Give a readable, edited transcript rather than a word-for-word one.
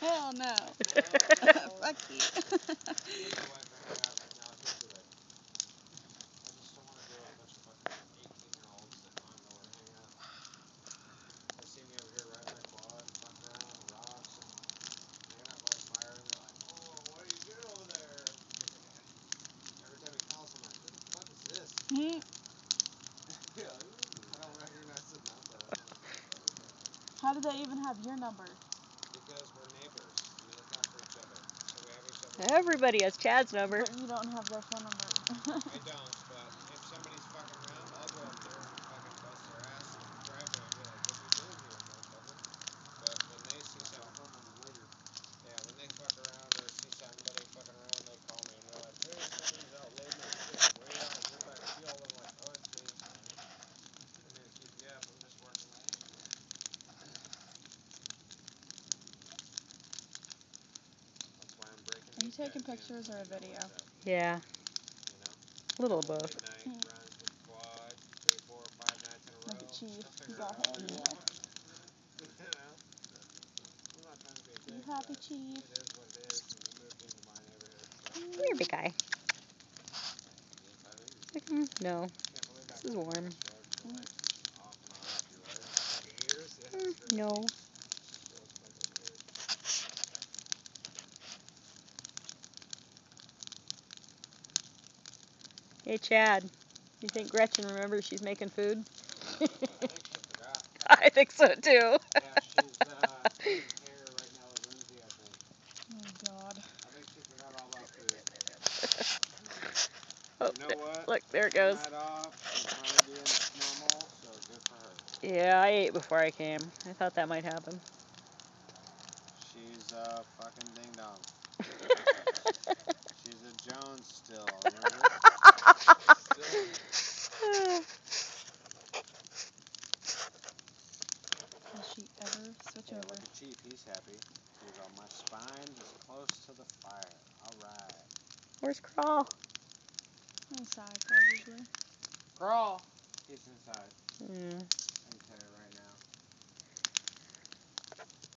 Hell no. Fuck you. How did they even have your number? Because we're neighbors. We look out for each other. So we have each other. Everybody has Chad's number. But you don't have their phone number. I don't, but if somebody's fucking around, I'll go up there and fucking bust their ass in the driveway and be like, what are you doing here, motherfucker? But when they see something later, yeah, when they fuck around or see somebody fucking around, they call me and they're like, hey, somebody's out loading their shit way out in your back field. I'm like, oh, it's me. And they keep, yeah, I'm just working my ass. That's why I'm breaking. Are you taking pictures or a video? Yeah. A little of both. Look at Chief. He's all happy. You happy, Chief? Come here, big guy. No. This is warm. No. Hey, Chad. You think Gretchen remembers she's making food? I think so, too. Yeah, she's here right now with Lindsay, I think. Oh, God. I think she forgot all about food. Oh, You know what? Look, there it goes. She's finally doing it normal, so good for her. Yeah, I ate before I came. I thought that might happen. She's a fucking ding-dong. She's a Jones still, remember? Will she ever switch over? Look at Chief, he's happy. He's on my spine, just close to the fire. Alright. Where's Crawl? Inside, probably. Crawl! He's inside. Mm.